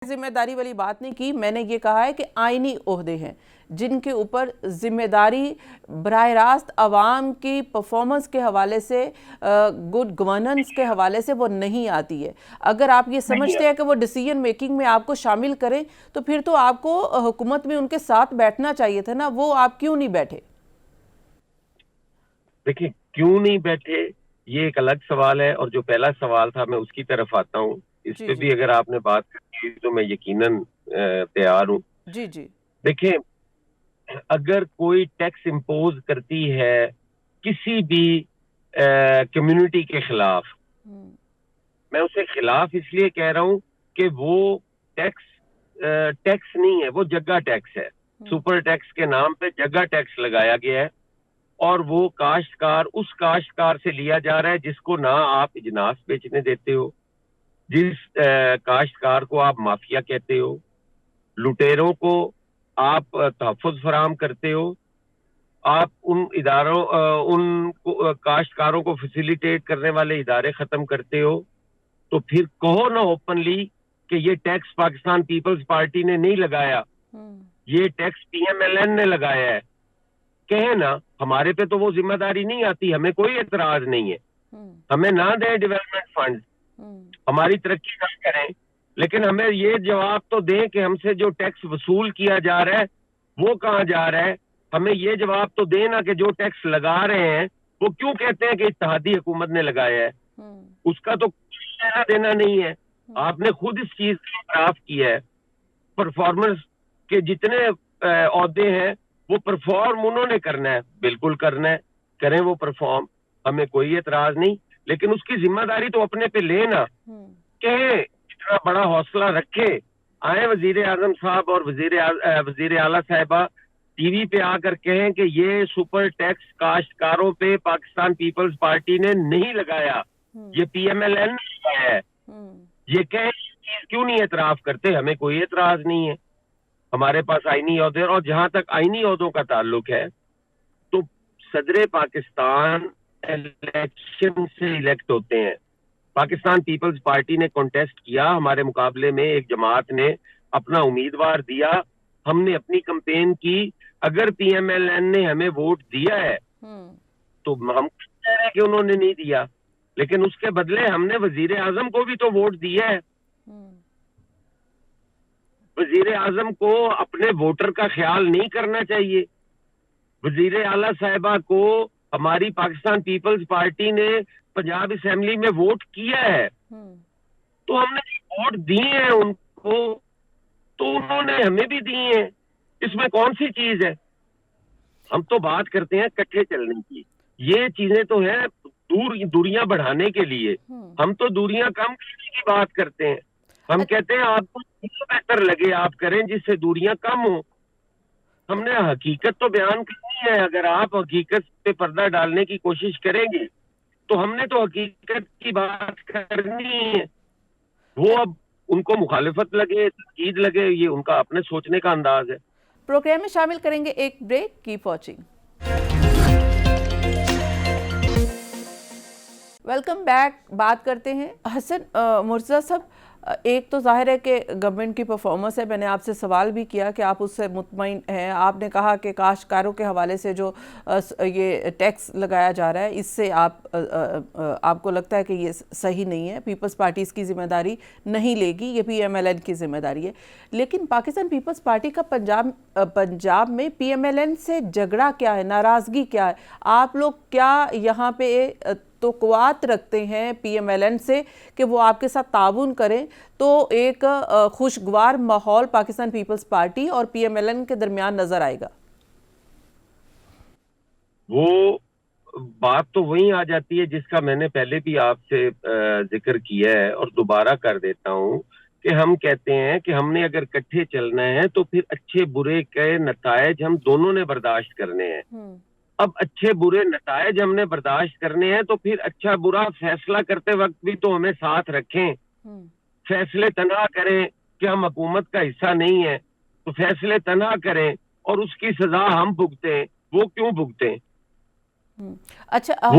ذمہ داری والی بات نہیں کی، میں نے یہ کہا ہے کہ آئینی عہدے ہیں جن کے اوپر ذمہ داری براہ راست عوام کی پرفارمنس کے حوالے سے، گڈ گورننس کے حوالے سے وہ نہیں آتی ہے۔ اگر آپ یہ سمجھتے ہیں کہ وہ ڈیسیژن میکنگ میں آپ کو شامل کریں تو پھر تو آپ کو حکومت میں ان کے ساتھ بیٹھنا چاہیے تھا نا، وہ آپ کیوں نہیں بیٹھے؟ دیکھیں کیوں نہیں بیٹھے یہ ایک الگ سوال ہے، اور جو پہلا سوال تھا میں اس کی طرف آتا ہوں۔ اس جی پہ جی بھی اگر آپ نے بات کی تو میں یقیناً تیار ہوں۔ جی جی دیکھیں اگر کوئی ٹیکس امپوز کرتی ہے کسی بھی کمیونٹی کے خلاف، میں اسے خلاف اس لیے کہہ رہا ہوں کہ وہ ٹیکس نہیں ہے، وہ جگہ ٹیکس ہے۔ سپر ٹیکس کے نام پہ جگہ ٹیکس لگایا گیا ہے، اور وہ کاشتکار اس کاشتکار سے لیا جا رہا ہے جس کو نہ آپ اجناس بیچنے دیتے ہو، جس کاشتکار کو آپ مافیا کہتے ہو، لٹیروں کو آپ تحفظ فراہم کرتے ہو، آپ ان کاشتکاروں کو فیسیلیٹیٹ کرنے والے ادارے ختم کرتے ہو، تو پھر کہو نا اوپنلی کہ یہ ٹیکس پاکستان پیپلز پارٹی نے نہیں لگایا، یہ tax P M L N نے لگایا ہے۔ کہیں نا، ہمارے پہ تو وہ ذمہ داری نہیں آتی، ہمیں کوئی اعتراض نہیں ہے، ہمیں نہ دیں ڈیولپمنٹ فنڈ، ہماری ترقی نہ کریں، لیکن ہمیں یہ جواب تو دیں کہ ہم سے جو ٹیکس وصول کیا جا رہا ہے وہ کہاں جا رہا ہے۔ ہمیں یہ جواب تو دیں نا کہ جو ٹیکس لگا رہے ہیں وہ کیوں کہتے ہیں کہ اتحادی حکومت نے لگایا ہے، اس کا تو لینا دینا نہیں ہے۔ آپ نے خود اس چیز کا اعتراف کیا ہے، پرفارمنس کے جتنے عہدے ہیں وہ پرفارم انہوں نے کرنا ہے، بالکل کرنا ہے، کریں وہ پرفارم، ہمیں کوئی اعتراض نہیں، لیکن اس کی ذمہ داری تو اپنے پہ لینا، کہیں اتنا بڑا حوصلہ رکھے، آئیں وزیر اعظم صاحب اور وزیر اعلیٰ صاحبہ ٹی وی پہ آ کر کہیں کہ یہ سپر ٹیکس کاشتکاروں پہ پاکستان پیپلز پارٹی نے نہیں لگایا، یہ پی ایم ایل این نے لگایا ہے، یہ کہیں کیوں نہیں اعتراف کرتے؟ ہمیں کوئی اعتراض نہیں ہے، ہمارے پاس آئینی عہدے، اور جہاں تک آئینی عہدوں کا تعلق ہے تو صدر پاکستان الیکشن سے الیکٹ ہوتے ہیں۔ پاکستان پیپلز پارٹی نے کنٹیسٹ کیا، ہمارے مقابلے میں ایک جماعت نے اپنا امیدوار دیا، ہم نے اپنی کمپین کی، اگر پی ایم ایل این نے ہمیں ووٹ دیا ہے تو ہم کہہ رہے ہیں کہ انہوں نے نہیں دیا، لیکن اس کے بدلے ہم نے وزیر اعظم کو بھی تو ووٹ دیا ہے۔ وزیر اعظم کو اپنے ووٹر کا خیال نہیں کرنا چاہیے؟ وزیر اعلیٰ صاحبہ کو ہماری پاکستان پیپلز پارٹی نے پنجاب اسمبلی میں ووٹ کیا ہے، تو ہم نے ووٹ دیے ہیں ان کو، تو انہوں نے ہمیں بھی دیے ہیں، اس میں کون سی چیز ہے؟ ہم تو بات کرتے ہیں کٹھے چلنے کی، یہ چیزیں تو ہیں دوریاں بڑھانے کے لیے، ہم تو دوریاں کم کرنے کی بات کرتے ہیں۔ ہم کہتے ہیں آپ کو بہتر لگے آپ کریں جس سے دوریاں کم ہوں، ہم نے حقیقت تو بیان کرنی ہے۔ اگر آپ حقیقت پہ پردہ ڈالنے کی کوشش کریں گے تو ہم نے تو حقیقت کی بات کرنی ہے۔ وہ اب ان کو مخالفت لگے، تنقید لگے، یہ ان کا اپنے سوچنے کا انداز ہے۔ پروگرام میں شامل کریں گے ایک break, keep watching. Welcome back. بات کرتے ہیں حسن مرتضیٰ صاحب، ایک تو ظاہر ہے کہ گورنمنٹ کی پرفارمنس ہے، میں نے آپ سے سوال بھی کیا کہ آپ اس سے مطمئن ہیں، آپ نے کہا کہ کاشتکاروں کے حوالے سے جو یہ ٹیکس لگایا جا رہا ہے اس سے آپ کو لگتا ہے کہ یہ صحیح نہیں ہے، پیپلز پارٹی اس کی ذمہ داری نہیں لے گی، یہ پی ایم ایل این کی ذمہ داری ہے۔ لیکن پاکستان پیپلز پارٹی کا پنجاب میں پی ایم ایل این سے جھگڑا کیا ہے، ناراضگی کیا ہے؟ آپ لوگ کیا یہاں پہ توقعات رکھتے ہیں پی ایم ایل این سے کہ وہ آپ کے ساتھ تعاون کریں تو ایک خوشگوار ماحول پاکستان پیپلز پارٹی اور پی ایم ایل این کے درمیان نظر آئے گا؟ وہ بات تو وہیں آ جاتی ہے جس کا میں نے پہلے بھی آپ سے ذکر کیا ہے اور دوبارہ کر دیتا ہوں کہ ہم کہتے ہیں کہ ہم نے اگر کٹھے چلنا ہے تو پھر اچھے برے کے نتائج ہم دونوں نے برداشت کرنے ہیں۔ اب اچھے برے نتائج ہم نے برداشت کرنے ہیں تو پھر اچھا برا فیصلہ کرتے وقت بھی تو ہمیں ساتھ رکھیں، فیصلے تنہا کریں کہ ہم حکومت کا حصہ نہیں ہیں تو فیصلے تنہا کریں اور اس کی سزا ہم بھگتیں، وہ کیوں بھگتیں؟ اچھا